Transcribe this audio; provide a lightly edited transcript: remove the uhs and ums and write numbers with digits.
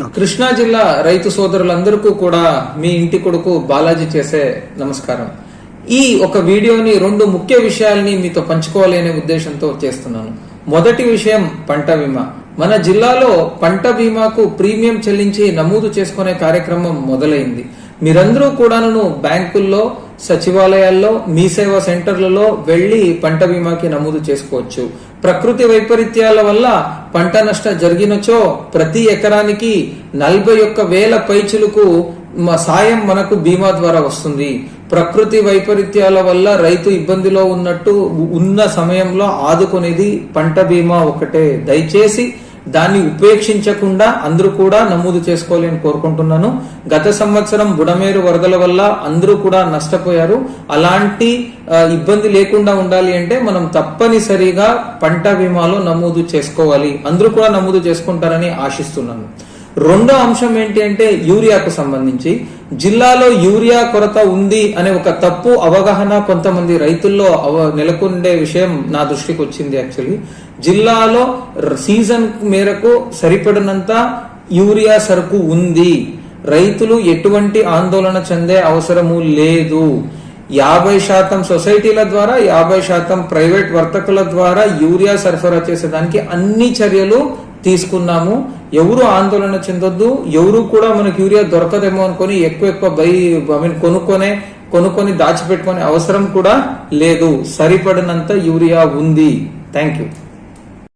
కృష్ణా జిల్లా రైతు సోదరులందరికీ కూడా మీ ఇంటి కొడుకు బాలాజీ చేసే నమస్కారం. ఈ ఒక వీడియోని రెండు ముఖ్య విషయాల్ని మీతో పంచుకోవాలి అనే ఉద్దేశంతో చేస్తున్నాను. మొదటి విషయం పంట బీమా. మన జిల్లాలో పంట బీమాకు ప్రీమియం చెల్లించి నమోదు చేసుకునే కార్యక్రమం మొదలైంది. మీరందరూ కూడాను బ్యాంకుల్లో, సచివాలయాల్లో, మీ సేవా సెంటర్లలో వెళ్లి పంట బీమాకి నమోదు చేసుకోవచ్చు. ప్రకృతి వైపరీత్యాల వల్ల పంట నష్టం జరిగినచో ప్రతి ఎకరానికి 41,000 పైచులకు సాయం మనకు బీమా ద్వారా వస్తుంది. ప్రకృతి వైపరీత్యాల వల్ల రైతు ఇబ్బందిలో ఉన్న సమయంలో ఆదుకునేది పంట బీమా ఒకటే. దయచేసి దాన్ని ఉపేక్షించకుండా అందరూ కూడా నమోదు చేసుకోవాలి అని కోరుకుంటున్నాను. గత సంవత్సరం బుడమేరు వరదల వల్ల అందరూ కూడా నష్టపోయారు. అలాంటి ఇబ్బంది లేకుండా ఉండాలి అంటే మనం తప్పనిసరిగా పంట బీమాలో నమోదు చేసుకోవాలి. అందరూ కూడా నమోదు చేసుకుంటారని ఆశిస్తున్నాను. రెండో అంశం ఏంటి అంటే యూరియాకు సంబంధించి జిల్లాలో యూరియా కొరత ఉంది అనే ఒక తప్పు అవగాహన కొంతమంది రైతుల్లో నెలకొండే విషయం నా దృష్టికి వచ్చింది. యాక్చువల్లీ జిల్లాలో సీజన్ మేరకు సరిపడినంత యూరియా సరుకు ఉంది. రైతులు ఎటువంటి ఆందోళన చెందే అవసరము లేదు. 50% సొసైటీల ద్వారా, 50% ప్రైవేట్ వర్తకుల ద్వారా యూరియా సరఫరా చేసేదానికి అన్ని చర్యలు తీసుకున్నాము. ఎవరు ఆందోళన చెందొద్దు. ఎవరు కూడా మనకు యూరియా దొరకదేమో అనుకుని ఎక్కువ కొనుక్కొని దాచిపెట్టుకునే అవసరం కూడా లేదు. సరిపడినంత యూరియా ఉంది. Thank you.